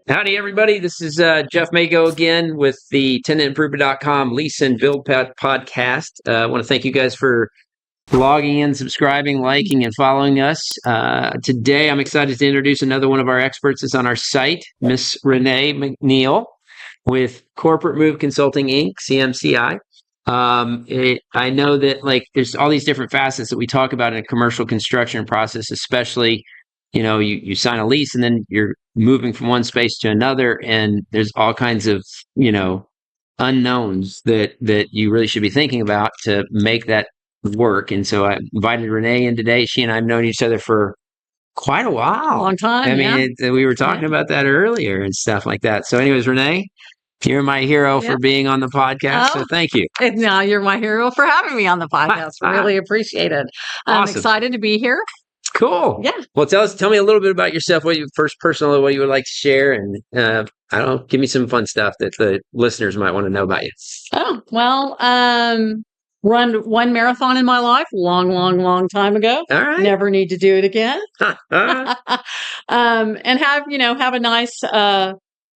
Howdy, everybody. This is Jeff Megow again with the tenantimprovement.com Lease and Build podcast. I want to thank you guys for logging in, subscribing, liking, and following us. Today, I'm excited to introduce another one of our experts that's on our site, Miss Renee McNiel with Corporate Move Consulting, Inc., CMCI. I know that there's all these different facets that we talk about in a commercial construction process, especially, you sign a lease and then you're moving from one space to another, and there's all kinds of, unknowns that you really should be thinking about to make that work. And so I invited Renee in today. She and I have known each other for quite a while. A long time. I mean, we were talking about that earlier and stuff like that. So anyways, Renee, you're my hero for being on the podcast. So thank you. No, you're my hero for having me on the podcast. Really appreciate it. I'm excited to be here. Cool. Yeah. Well, tell me a little bit about yourself. What you would like to share, and I don't know, give me some fun stuff that the listeners might want to know about you. Oh, well, run one marathon in my life, long time ago. All right. Never need to do it again. And have a nice,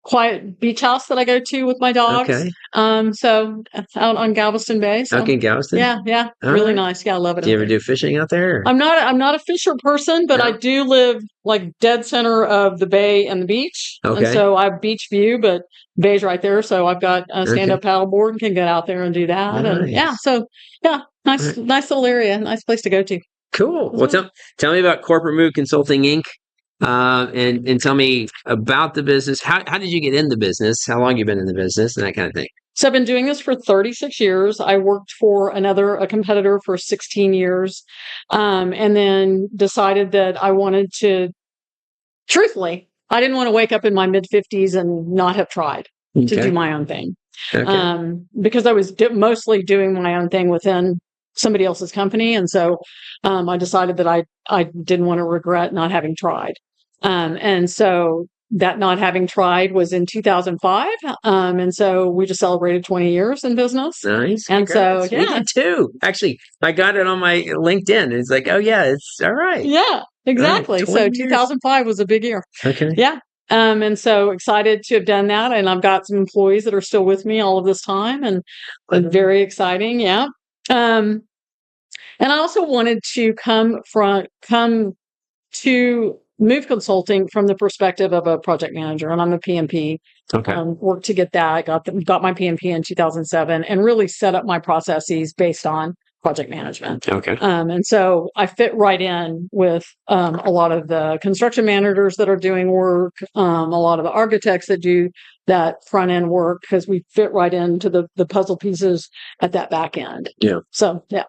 quiet beach house that I go to with my dogs. Okay. So out on Galveston Bay. So. Okay, Galveston. Yeah. Really nice. Yeah, I love it. Do you ever do fishing out there? Or? I'm not a fisher person, but I do live dead center of the bay and the beach. Okay. And so I have beach view, but bay's right there. So I've got a stand-up paddleboard and can get out there and do that. Nice. And nice little area, nice place to go to. Cool. Well, tell me about Corporate Move Consulting, Inc. And tell me about the business. How did you get in the business? How long you been in the business and that kind of thing? So I've been doing this for 36 years. I worked for a competitor for 16 years, and then decided that I wanted to, truthfully, I didn't want to wake up in my mid-50s and not have tried to do my own thing. Okay. Because I was mostly doing my own thing within somebody else's company. And so I decided that I didn't want to regret not having tried. And so that not having tried was in 2005. And so we just celebrated 20 years in business. Nice. And congrats. We did too. Actually, I got it on my LinkedIn. It's like, oh yeah, it's all right. Yeah, exactly. So 2005 was a big year. Okay. Yeah. And so excited to have done that. And I've got some employees that are still with me all of this time, and very exciting. Yeah. And I also wanted to come to Move Consulting from the perspective of a project manager, and I'm a PMP. Okay. Worked to get that. Got my PMP in 2007, and really set up my processes based on project management. Okay. And so I fit right in with a lot of the construction managers that are doing work, a lot of the architects that do that front end work, because we fit right into the puzzle pieces at that back end. Yeah. So yeah.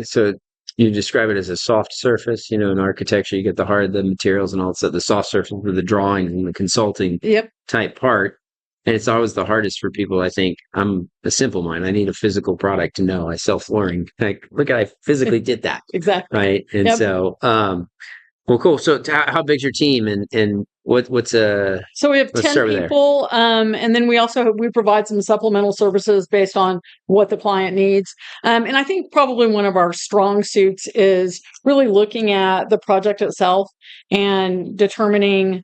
So you describe it as a soft surface. In architecture, you get the materials and all that stuff. The soft surface for the drawing and the consulting type part. And it's always the hardest for people. I think I'm a simple mind. I need a physical product to know I sell flooring. Look, I physically did that. Exactly. Right. And so, well, cool. So how big's your team, and what's so we have 10 people. And then we provide some supplemental services based on what the client needs. And I think probably one of our strong suits is really looking at the project itself and determining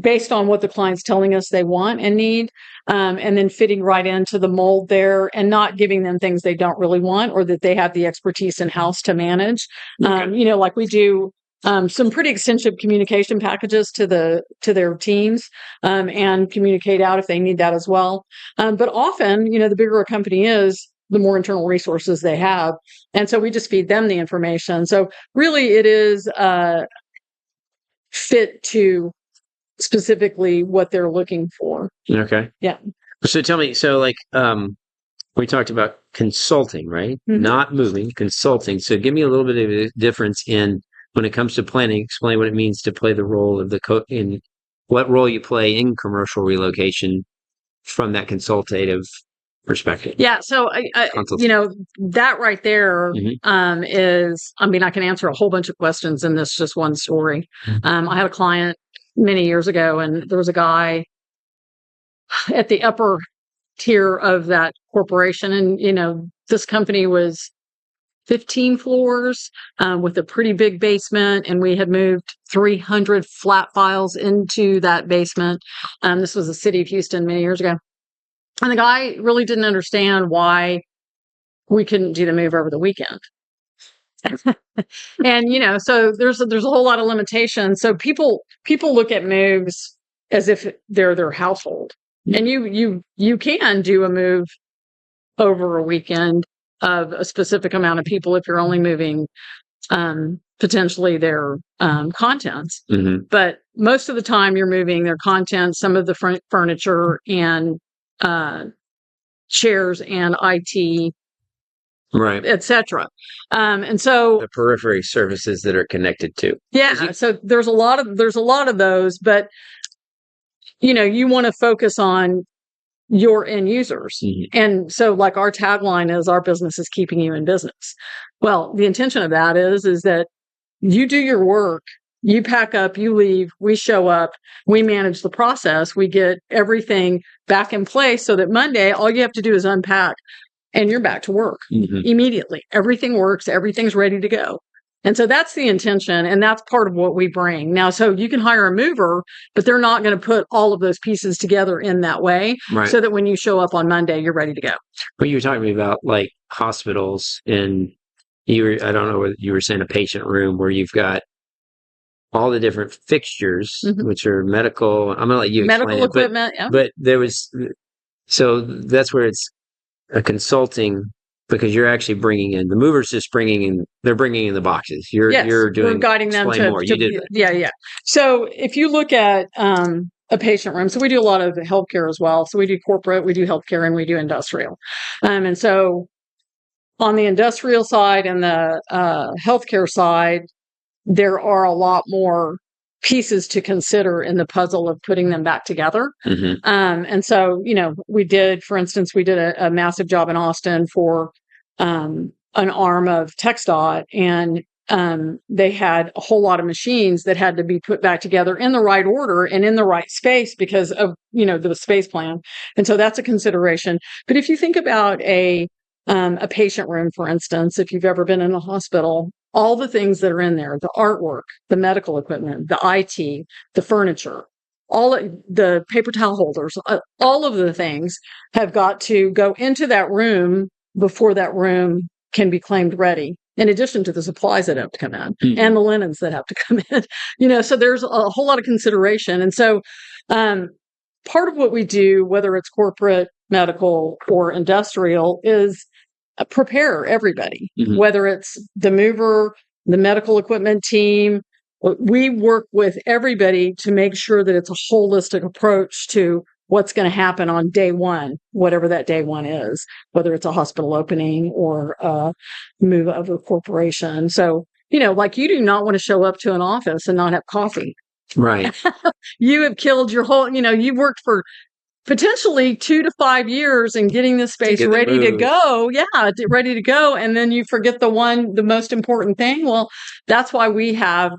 based on what the client's telling us they want and need, and then fitting right into the mold there and not giving them things they don't really want or that they have the expertise in-house to manage. Like we do some pretty extensive communication packages to their teams, and communicate out if they need that as well. But often, the bigger a company is, the more internal resources they have. And so we just feed them the information. So really it is fit to specifically what they're looking for. Okay. Yeah. So tell me, we talked about consulting, right? Mm-hmm. Not moving, consulting. So give me a little bit of a difference in when it comes to planning. Explain what it means to play the role of in what role you play in commercial relocation from that consultative perspective. Yeah. So that right there is, I can answer a whole bunch of questions in this just one story. I had a client many years ago, and there was a guy at the upper tier of that corporation, and this company was 15 floors with a pretty big basement, and we had moved 300 flat files into that basement. This was the city of Houston many years ago. And the guy really didn't understand why we couldn't do the move over the weekend. And, so there's a whole lot of limitations. So people look at moves as if they're their household. And you can do a move over a weekend of a specific amount of people if you're only moving potentially their contents. Mm-hmm. But most of the time you're moving their contents, some of the furniture and chairs and IT, right, etc. And so the periphery services that are connected to. Yeah. So there's a lot of those, but you want to focus on your end users. Mm-hmm. And so like our tagline is, our business is keeping you in business. Well, the intention of that is that you do your work, you pack up, you leave, we show up, we manage the process, we get everything back in place so that Monday, all you have to do is unpack and you're back to work immediately. Everything works, everything's ready to go. And so that's the intention, and that's part of what we bring. Now, so you can hire a mover, but they're not going to put all of those pieces together in that way, right, so that when you show up on Monday, you're ready to go. Well, you were talking about like hospitals, and I don't know whether you were saying a patient room where you've got all the different fixtures, which are medical. I'm going to let you explain medical equipment. But there was, so that's where it's a consulting, because you're actually bringing in the movers, they're bringing in the boxes. You're doing, we're guiding them to more. You did. Yeah. So if you look at a patient room, so we do a lot of healthcare as well. So we do corporate, we do healthcare, and we do industrial. And so on the industrial side and the healthcare side, there are a lot more pieces to consider in the puzzle of putting them back together. And so, we did a massive job in Austin for an arm of TxDOT, and they had a whole lot of machines that had to be put back together in the right order and in the right space because of, the space plan. And so that's a consideration. But if you think about a patient room, for instance, if you've ever been in a hospital, all the things that are in there, the artwork, the medical equipment, the IT, the furniture, all the paper towel holders, all of the things have got to go into that room before that room can be claimed ready, in addition to the supplies that have to come in and the linens that have to come in. So there's a whole lot of consideration. And so part of what we do, whether it's corporate, medical, or industrial, is prepare everybody, whether it's the mover, the medical equipment team. We work with everybody to make sure that it's a holistic approach to what's going to happen on day one, whatever that day one is, whether it's a hospital opening or a move of a corporation. So, like, you do not want to show up to an office and not have coffee. Right. You have killed your whole, you've worked for potentially 2 to 5 years in getting this space ready to go. Yeah, ready to go. And then you forget the most important thing. Well, that's why we have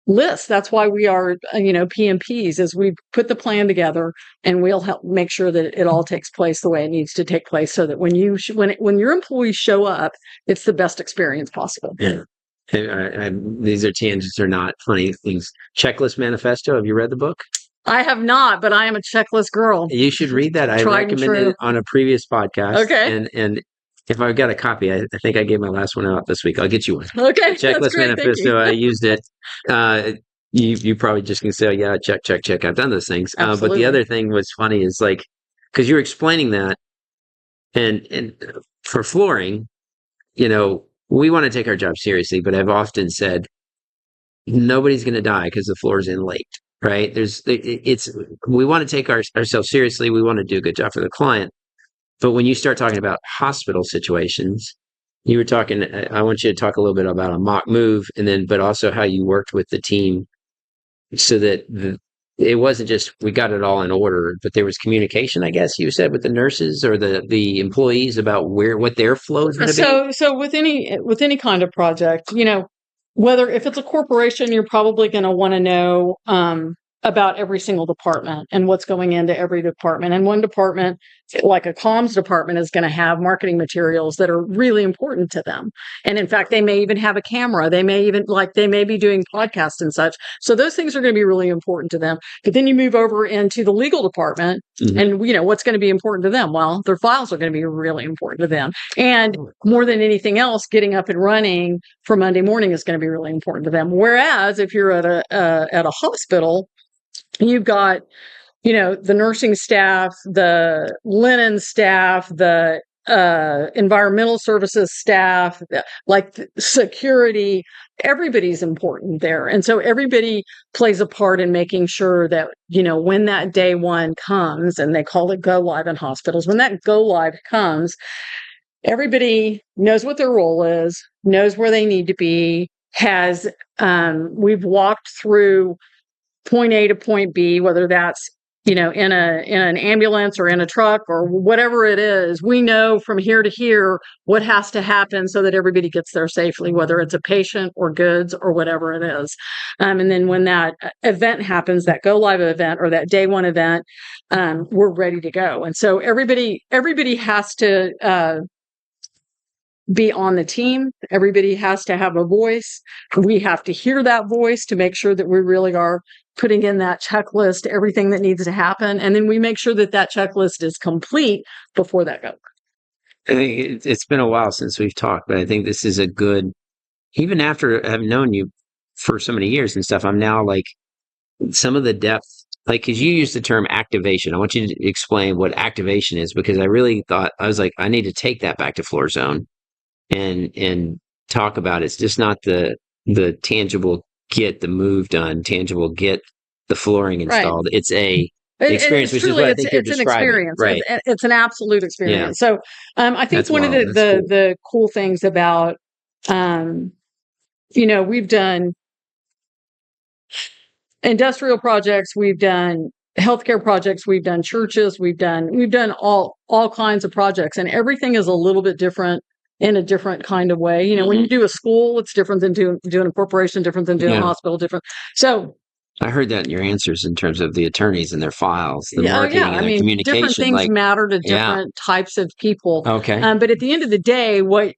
lists. That's why we are, PMPs, is we put the plan together and we'll help make sure that it all takes place the way it needs to take place, so that when your employees show up, it's the best experience possible. Yeah. These are tangents, are not funny things. Checklist Manifesto. Have you read the book? I have not, but I am a checklist girl. You should read that. I recommended it on a previous podcast. Okay. And if I've got a copy, I think I gave my last one out this week. I'll get you one. Okay. Checklist Manifesto. I used it. You probably just can say, oh, yeah, check. I've done those things. But the other thing was funny is, like, because you're explaining that, and for flooring, we want to take our job seriously, but I've often said nobody's going to die because the floor's in late. Right? We want to take ourselves seriously. We want to do a good job for the client. But when you start talking about hospital situations, you were talking, I want you to talk a little bit about a mock move, but also how you worked with the team so that it wasn't just, we got it all in order, but there was communication, I guess you said, with the nurses or the employees about what their flow is going to be. So with any kind of project, whether if it's a corporation, you're probably going to want to know about every single department and what's going into every department. And one department, like a comms department, is going to have marketing materials that are really important to them. And in fact, they may even have a camera. They may be doing podcasts and such. So those things are going to be really important to them. But then you move over into the legal department, and what's going to be important to them? Well, their files are going to be really important to them. And more than anything else, getting up and running for Monday morning is going to be really important to them. Whereas if you're at a hospital, you've got, the nursing staff, the linen staff, the environmental services staff, like security, everybody's important there. And so everybody plays a part in making sure that, when that day one comes, and they call it go live in hospitals, when that go live comes, everybody knows what their role is, knows where they need to be, we've walked through point A to point B, whether that's, in an ambulance or in a truck or whatever it is. We know from here to here what has to happen so that everybody gets there safely, whether it's a patient or goods or whatever it is. And then when that event happens, that go live event or that day one event, we're ready to go. And so everybody has to be on the team. Everybody has to have a voice. We have to hear that voice to make sure that we really are putting in that checklist, everything that needs to happen. And then we make sure that that checklist is complete before that goes. I think it's been a while since we've talked, but I think this is a good, even after having known you for so many years and stuff, I'm now like some of the depth, like, because you use the term activation. I want you to explain what activation is, because I really thought, I was like, I need to take that back to Floor Zone and talk about it. It's just not the tangible get the move done, tangible get the flooring installed. Right. It's a experience, which is what I think you're describing. It's an experience. Right. It's an absolute experience. Yeah. So I think that's one of the cool things about, we've done industrial projects, we've done healthcare projects, we've done churches, we've done all kinds of projects, and everything is a little bit different in a different kind of way. When you do a school, it's different than doing a corporation, different than doing a hospital, different. So I heard that in your answers in terms of the attorneys and their files, the marketing and the communication. Different things matter to different types of people. Okay. But at the end of the day, what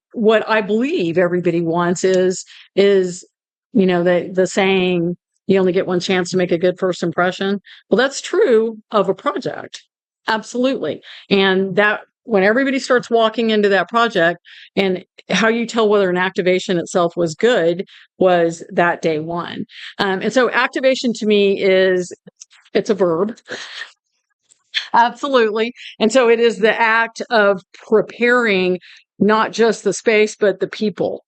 I believe everybody wants is the saying, you only get one chance to make a good first impression. Well, that's true of a project. Absolutely. And that when everybody starts walking into that project, and how you tell whether an activation itself was good was that day one. And so activation to me it's a verb. Absolutely. And so it is the act of preparing not just the space, but the people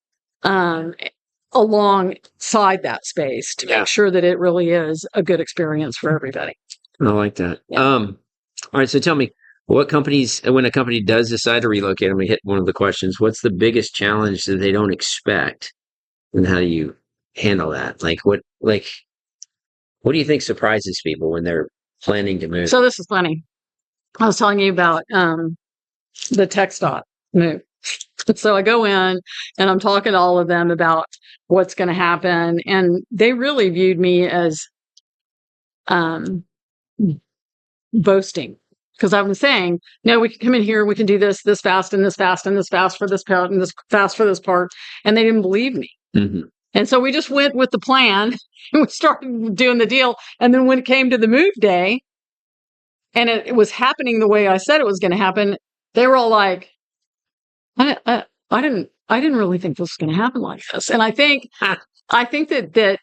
alongside that space to make sure that it really is a good experience for everybody. I like that. Yeah. All right. So tell me, what companies, when a company does decide to relocate, I'm going to hit one of the questions. What's the biggest challenge that they don't expect, and how do you handle that? What do you think surprises people when they're planning to move? So this is funny. I was telling you about the TxDOT move. So I go in and I'm talking to all of them about what's going to happen, and they really viewed me as boasting. Because I was saying, no, we can come in here, we can do this fast, and this fast, and this fast for this part, and this fast for this part. And they didn't believe me. Mm-hmm. And so we just went with the plan, and we started doing the deal. And then when it came to the move day, and it was happening the way I said it was going to happen, they were all like, I didn't really think this was going to happen like this. And I think that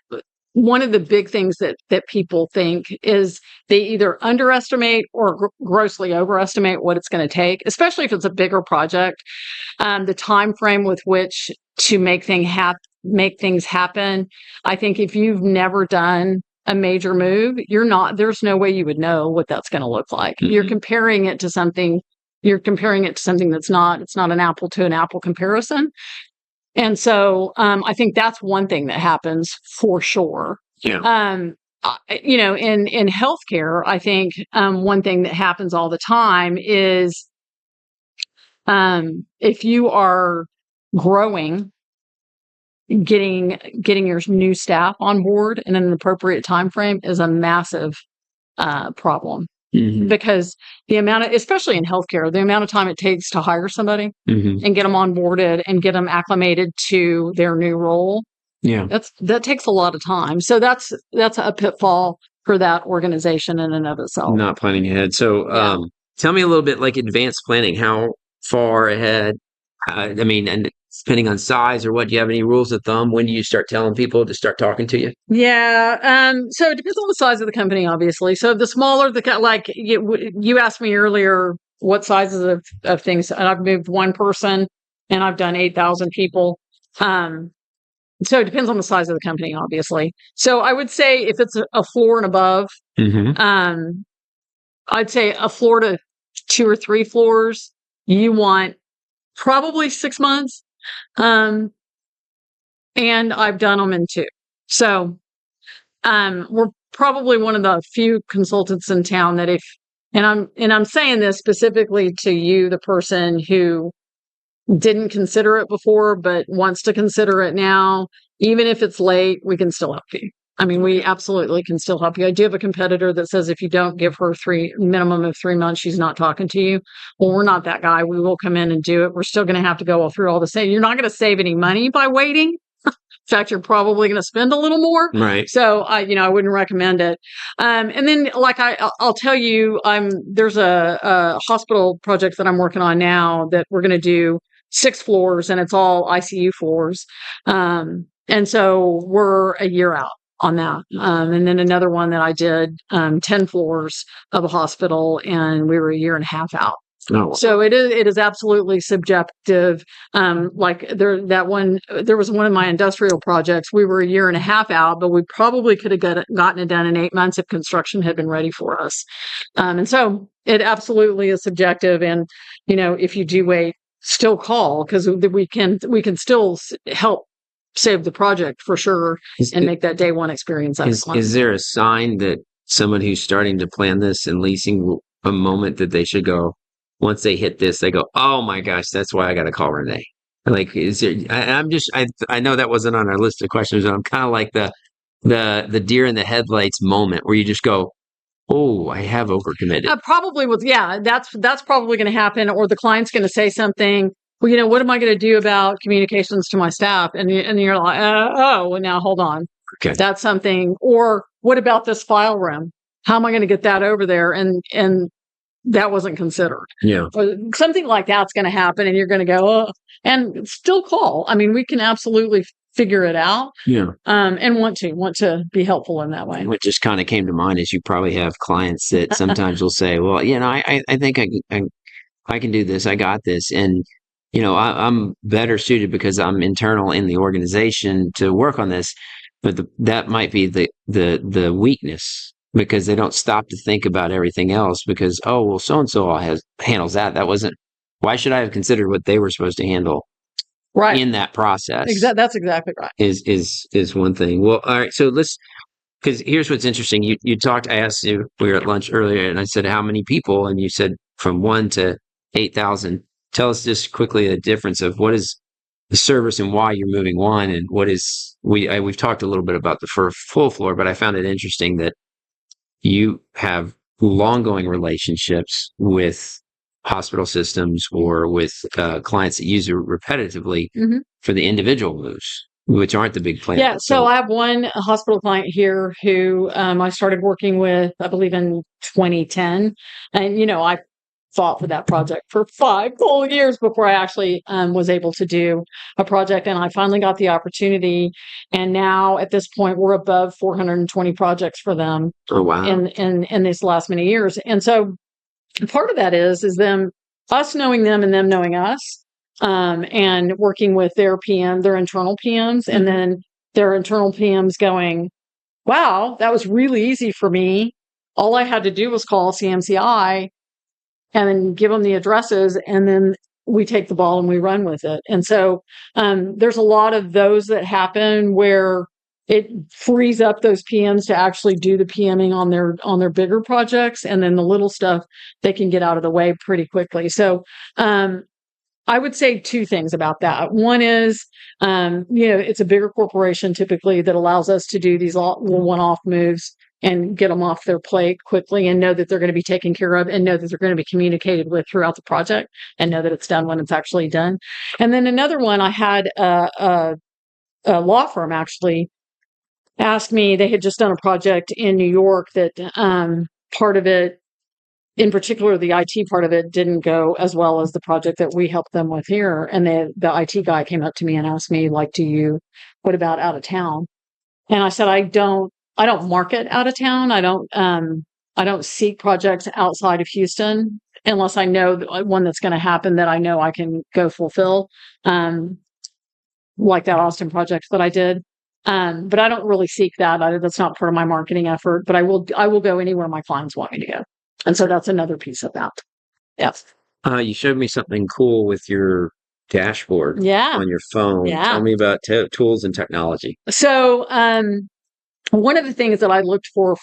one of the big things that people think is they either underestimate or grossly overestimate what it's going to take, especially if it's a bigger project. The time frame with which to make things happen. I think if you've never done a major move, there's no way you would know what that's going to look like. Mm-hmm. You're comparing it to something that's not, it's not an apple to an apple comparison. And so I think that's one thing that happens for sure. Yeah. In healthcare, I think one thing that happens all the time is if you are growing getting your new staff on board in an appropriate time frame is a massive problem. Because the amount of, especially in healthcare, the amount of time it takes to hire somebody and get them onboarded and get them acclimated to their new role. Yeah. That takes a lot of time. So that's a pitfall for that organization in and of itself. Not planning ahead. So tell me a little bit like advanced planning, how far ahead, and depending on size or what, do you have any rules of thumb? When do you start telling people to start talking to you? Yeah. So it depends on the size of the company, obviously. So the smaller like you asked me earlier, what sizes of things, and I've moved one person and I've done 8,000 people. So it depends on the size of the company, obviously. So I would say if it's a floor and above, I'd say a floor to 2 or 3 floors, you want probably 6 months. And I've done them in 2. So we're probably one of the few consultants in town that I'm saying this specifically to you, the person who didn't consider it before, but wants to consider it now. Even if it's late, we can still help you. We absolutely can still help you. I do have a competitor that says if you don't give her minimum of 3 months, she's not talking to you. Well, we're not that guy. We will come in and do it. We're still going to have to go through all the same. You're not going to save any money by waiting. In fact, you're probably going to spend a little more. Right. So I wouldn't recommend it. And then like I'll tell you, there's a hospital project that I'm working on now that we're going to do 6 floors, and it's all ICU floors. And so we're a year out on that. And then another one that I did 10 floors of a hospital, and we were a year and a half out. Oh. So it is absolutely subjective. There was one of my industrial projects. We were a year and a half out, but we probably could have gotten it done in 8 months if construction had been ready for us. And so it absolutely is subjective. And, if you do wait, still call, because we can still help save the project for sure and make that day one experience excellent. Is there a sign that someone who's starting to plan this and leasing, a moment that they should go, once they hit this, they go, oh my gosh, that's why I got to call Renee? Like, is there, I know that wasn't on our list of questions, but I'm kind of like the deer in the headlights moment where you just go, oh, I have overcommitted. Probably with, that's probably going to happen. Or the client's going to say something, well, what am I going to do about communications to my staff? And you're like, well, now hold on. Okay. That's something. Or what about this file room? How am I going to get that over there? And that wasn't considered. Yeah. Or something like that's going to happen, and you're going to go, and still call. We can absolutely figure it out. Yeah. And want to be helpful in that way. What just kind of came to mind is you probably have clients that sometimes will say, well, I think I can do this. I got this. And, I'm better suited because I'm internal in the organization to work on this. But that might be the weakness, because they don't stop to think about everything else because, oh, well, so-and-so handles that. That wasn't, why should I have considered what they were supposed to handle? Right. In that process. That's exactly right. Is one thing. Well, all right. So because here's what's interesting. You talked, I asked you, we were at lunch earlier, and I said, how many people? And you said from 1 to 8,000. Tell us just quickly the difference of what is the service and why you're moving one, and what is, we've talked a little bit about the full floor, but I found it interesting that you have long-going relationships with hospital systems or with clients that use it repetitively for the individual moves, which aren't the big plans. Yeah, so I have one hospital client here who I started working with, I believe, in 2010. And, I fought for that project for 5 whole years before I actually was able to do a project. And I finally got the opportunity. And now at this point, we're above 420 projects for them. Oh, wow. In these last many years. And so part of that is us knowing them and them knowing us, and working with their internal PMs, and then their internal PMs going, wow, that was really easy for me. All I had to do was call CMCI and then give them the addresses, and then we take the ball and we run with it. And so there's a lot of those that happen where it frees up those PMs to actually do the PMing on their bigger projects, and then the little stuff they can get out of the way pretty quickly. So I would say two things about that. One is, it's a bigger corporation typically that allows us to do these one-off moves and get them off their plate quickly and know that they're going to be taken care of and know that they're going to be communicated with throughout the project and know that it's done when it's actually done. And then another one, I had a law firm actually asked me, they had just done a project in New York that part of it, in particular, the IT part of it didn't go as well as the project that we helped them with here. And the IT guy came up to me and asked me, like, what about out of town? And I said, I don't market out of town. I don't seek projects outside of Houston unless I know one that's going to happen that I know I can go fulfill. Like that Austin project that I did. But I don't really seek that. That's not part of my marketing effort, but I will go anywhere my clients want me to go. And so that's another piece of that. Yes. You showed me something cool with your dashboard on your phone. Yeah. Tell me about tools and technology. So, one of the things that I looked for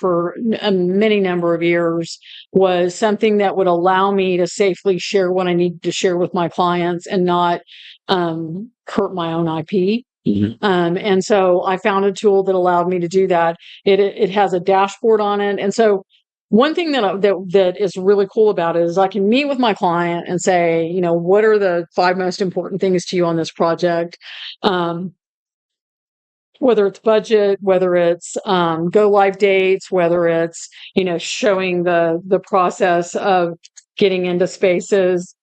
a many number of years was something that would allow me to safely share what I need to share with my clients and not hurt my own IP. Mm-hmm. And so I found a tool that allowed me to do that. It has a dashboard on it. And so one thing that is really cool about it is I can meet with my client and say, what are the 5 most important things to you on this project? Whether it's budget, whether it's go live dates, whether it's, showing the process of getting into spaces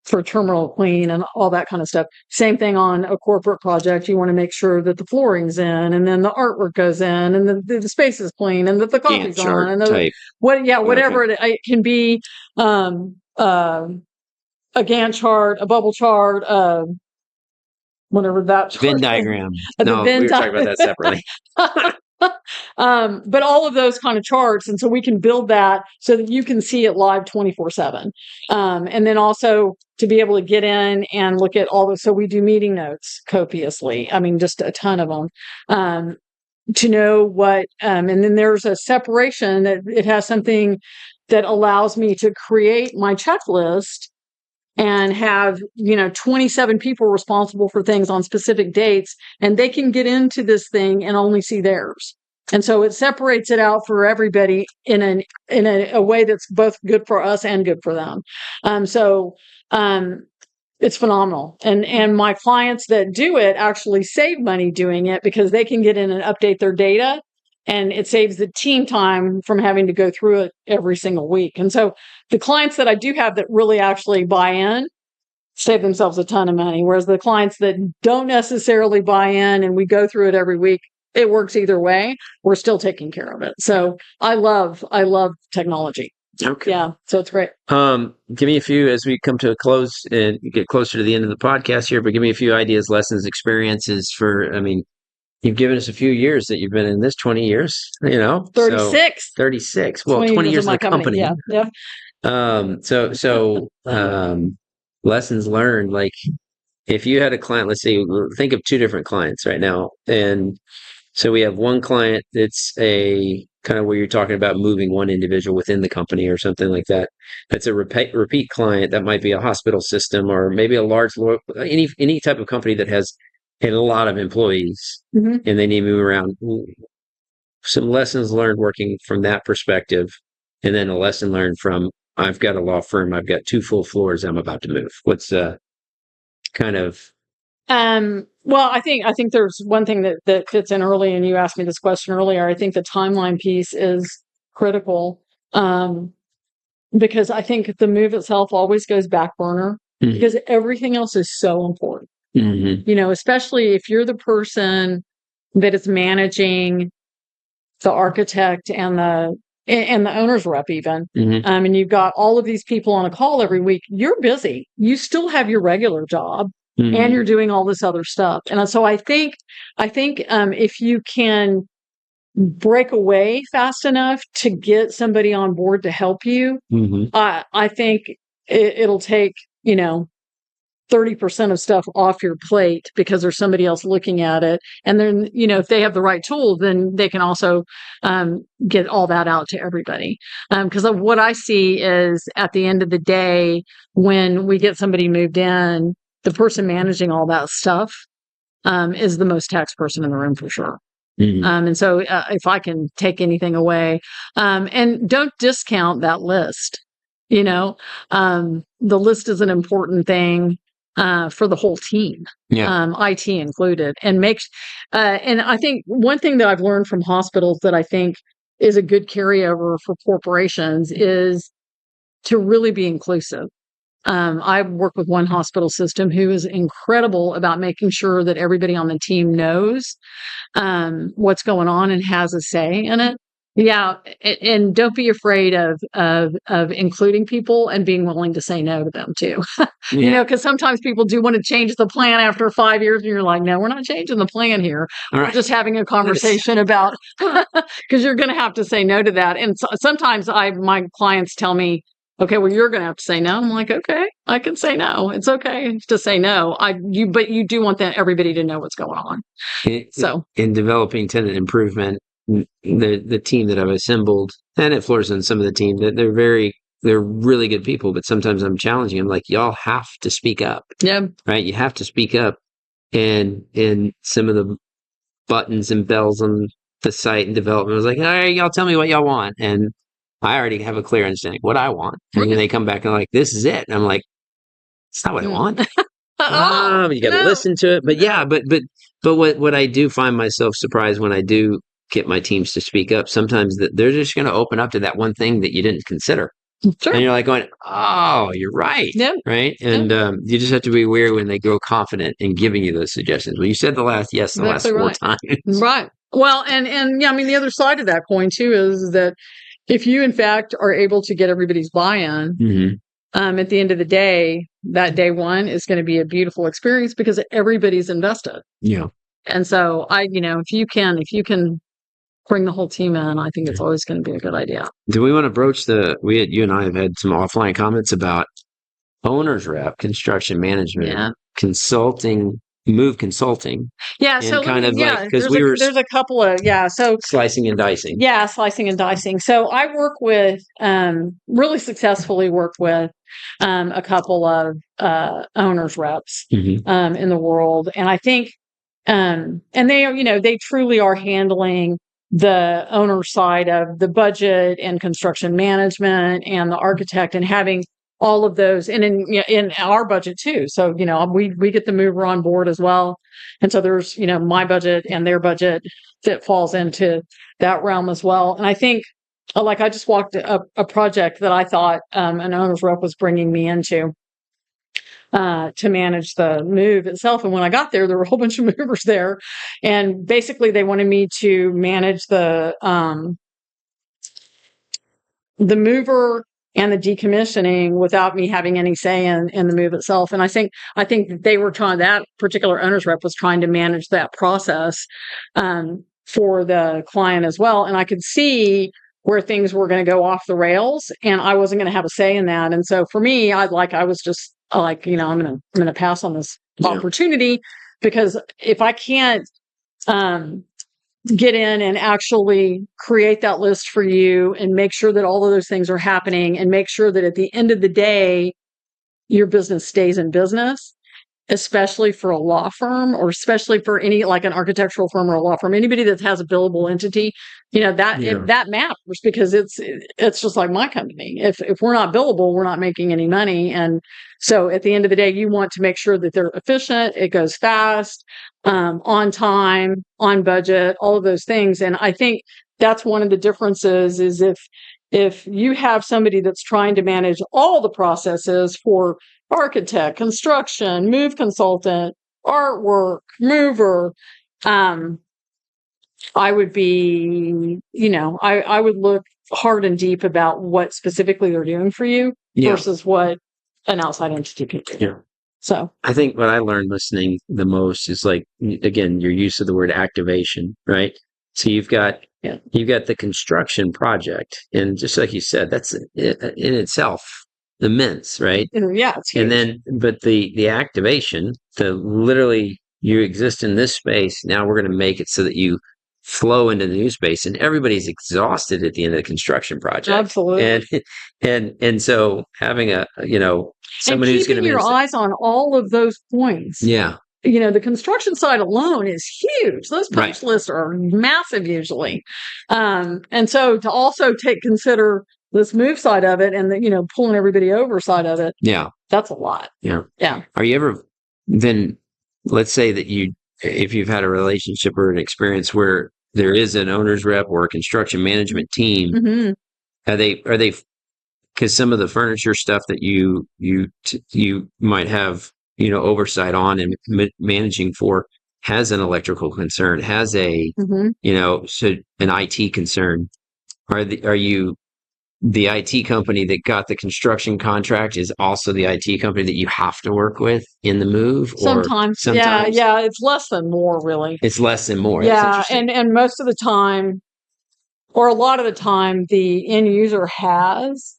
for terminal clean and all that kind of stuff. Same thing on a corporate project. You want to make sure that the flooring's in and then the artwork goes in and the space is clean and that the coffee's on and whatever it can be, a Gantt chart, a bubble chart, whatever that Venn diagram. No, we were talking about that separately. But all of those kind of charts, and so we can build that so that you can see it live 24/7. And then also to be able to get in and look at all those. So we do meeting notes copiously. I mean, just a ton of them. To know what, and then there's a separation that it has something that allows me to create my checklist and have, 27 people responsible for things on specific dates, and they can get into this thing and only see theirs. And so it separates it out for everybody in a way that's both good for us and good for them. It's phenomenal. And my clients that do it actually save money doing it because they can get in and update their data. And it saves the team time from having to go through it every single week. And so the clients that I do have that really actually buy in save themselves a ton of money. Whereas the clients that don't necessarily buy in and we go through it every week, it works either way. We're still taking care of it. So I love technology. Okay. Yeah. So it's great. Give me a few as we come to a close and get closer to the end of the podcast here, but give me a few ideas, lessons, experiences you've given us a few years that you've been in this, 20 years, 36. 36. Well, 20 years in the company. Yeah. Lessons learned, like if you had a client, let's say, think of 2 different clients right now. And so we have one client that's a kind of where you're talking about moving one individual within the company or something like that. That's a repeat client. That might be a hospital system or maybe a large, any type of company that has a lot of employees, mm-hmm. and they need to move around. Some lessons learned working from that perspective, and then a lesson learned from, I've got a law firm, I've got 2 full floors, I'm about to move. What's kind of... Well, I think there's one thing that fits in early, and you asked me this question earlier. I think the timeline piece is critical, because I think the move itself always goes back burner, mm-hmm. because everything else is so important. Mm-hmm. Especially if you're the person that is managing the architect and the owner's rep even, mm-hmm. And you've got all of these people on a call every week, you're busy. You still have your regular job, mm-hmm. and you're doing all this other stuff. And so I think if you can break away fast enough to get somebody on board to help you, mm-hmm. I think it'll take, 30% of stuff off your plate because there's somebody else looking at it. And then, if they have the right tool, then they can also get all that out to everybody. Because what I see is at the end of the day, when we get somebody moved in, the person managing all that stuff is the most tax person in the room for sure. Mm-hmm. And so if I can take anything away, and don't discount that list, the list is an important thing for the whole team, IT included, and and I think one thing that I've learned from hospitals that I think is a good carryover for corporations is to really be inclusive. I work with one hospital system who is incredible about making sure that everybody on the team knows what's going on and has a say in it. Yeah, and don't be afraid of including people and being willing to say no to them too. Because sometimes people do want to change the plan after 5 years, and you're like, no, we're not changing the plan here. All right. We're just having a conversation about because you're going to have to say no to that. And sometimes my clients tell me, okay, well, you're going to have to say no. I'm like, okay, I can say no. It's okay to say no. But you do want everybody to know what's going on. So in developing tenant improvement, the team that I've assembled, and at Florissant, some of the team, they're really good people, but sometimes I'm challenging them, like, y'all have to speak up. Yeah. Right? You have to speak up. And some of the buttons and bells on the site and development was like, all right, y'all tell me what y'all want. And I already have a clear understanding what I want. And then they come back and like, this is it. And I'm like, it's not what I want. You got to listen to it. But yeah, but what I do find myself surprised when I do get my teams to speak up, sometimes that they're just going to open up to that one thing that you didn't consider. Sure. And you're like going, oh, you're right. Yeah. Right. And you just have to be aware when they grow confident in giving you those suggestions. Well, you said the last four times. Right. Well, and yeah, I mean, the other side of that coin too is that if you, in fact, are able to get everybody's buy-in, at the end of the day, that day one is going to be a beautiful experience because everybody's invested. Yeah. And so if you can bring the whole team in, I think it's always going to be a good idea. Do we want to broach you and I have had some offline comments about owner's rep, construction management, consulting, move consulting. Yeah. So because there's a couple of, so slicing and dicing. Yeah. Slicing and dicing. So I really successfully worked with a couple of owners reps in the world. And I think, and they truly are handling the owner side of the budget and construction management and the architect and having all of those, and in our budget too. So, we get the mover on board as well. And so there's, my budget and their budget that falls into that realm as well. And I think, like, I just walked a project that I thought an owner's rep was bringing me into to manage the move itself. And when I got there were a whole bunch of movers there. And basically they wanted me to manage the mover and the decommissioning without me having any say in the move itself. And I think that particular owner's rep was trying to manage that process for the client as well. And I could see where things were going to go off the rails and I wasn't going to have a say in that. And so for me, I'm going to pass on this opportunity, because if I can't get in and actually create that list for you and make sure that all of those things are happening and make sure that at the end of the day, your business stays in business, especially for a law firm or especially for any, like an architectural firm or a law firm, anybody that has a billable entity, that matters, because it's just like my company. If we're not billable, we're not making any money. And so at the end of the day, you want to make sure that they're efficient, it goes fast, on time, on budget, all of those things. And I think that's one of the differences is if you have somebody that's trying to manage all the processes for architect, construction, move consultant, artwork, mover, I would be, I would look hard and deep about what specifically they're doing for you versus what an outside entity can do. Yeah. So I think what I learned listening the most is, like, again, your use of the word activation, right? So you've got the construction project, and just like you said, that's in itself immense, right? Yeah, it's huge. And then, but the activation, literally you exist in this space. Now we're going to make it so that you flow into the new space, and everybody's exhausted at the end of the construction project. Absolutely. And so having someone who's going to your eyes on all of those points. Yeah. The construction side alone is huge. Those punch lists are massive usually. And so to also consider this move side of it and the, pulling everybody over side of it. Yeah. That's a lot. Yeah. Yeah. Are you ever, then let's say that if you've had a relationship or an experience where there is an owner's rep or a construction management team, mm-hmm. are they, because some of the furniture stuff that you might have, oversight on and managing for has an electrical concern, has a, mm-hmm. So an IT concern. Are you the IT company that got the construction contract is also the IT company that you have to work with in the move? Sometimes. Yeah. It's less than more, really. It's less than more. Yeah. And most of the time, or a lot of the time, the end user has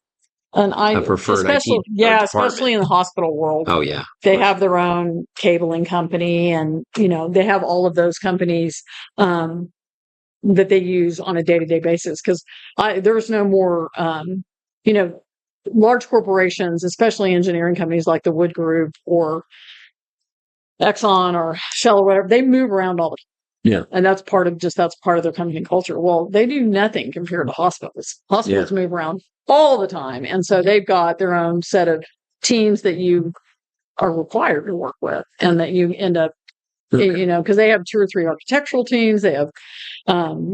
a preferred especially, IT especially in the hospital world. Oh, yeah. They have their own cabling company, and, they have all of those companies that they use on a day-to-day basis, because there's no more, large corporations, especially engineering companies like the Wood Group or Exxon or Shell or whatever, they move around all the time. Yeah. And that's part of their company culture. Well, they do nothing compared to hospitals. Hospitals move around all the time. And so they've got their own set of teams that you are required to work with, and that you end up, because they have 2 or 3 architectural teams. They have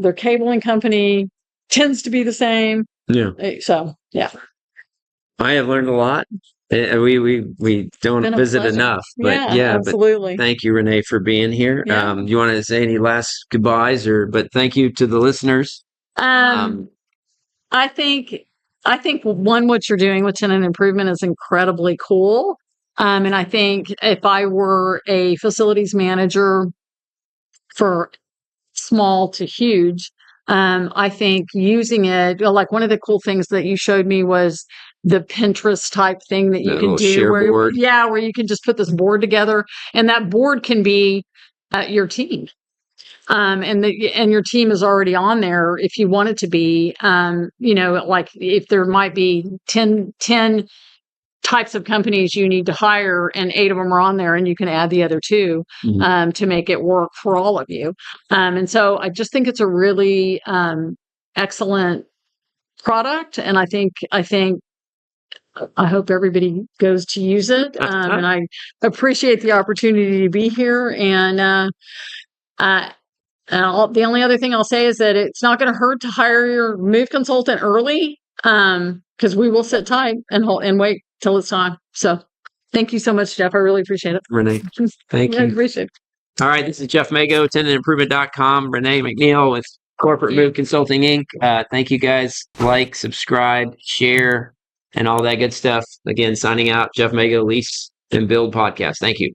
their cabling company tends to be the same. Yeah. So, yeah. I have learned a lot. We don't visit enough, but absolutely. But thank you, Renee, for being here. Yeah. You want to say any last goodbyes, but thank you to the listeners. I think one, what you're doing with tenant improvement is incredibly cool. And I think if I were a facilities manager for small to huge, I think using it, like one of the cool things that you showed me was the Pinterest type thing that you can do where you can just put this board together, and that board can be your team. And your team is already on there if you want it to be, like if there might be 10 types of companies you need to hire, and 8 of them are on there, and you can add the other 2 to make it work for all of you. And so I just think it's a really excellent product, and I hope everybody goes to use it. And I appreciate the opportunity to be here. And the only other thing I'll say is that it's not going to hurt to hire your move consultant early, because we will sit tight and wait till it's time. So thank you so much, Jeff. I really appreciate it. Renee, thank you. I appreciate it. All right. This is Jeff Megow, tenantimprovement.com. Renee McNiel with Corporate Move Consulting, Inc. Thank you guys. Like, subscribe, share, and all that good stuff. Again, signing out, Jeff Megow, Lease and Build Podcast. Thank you.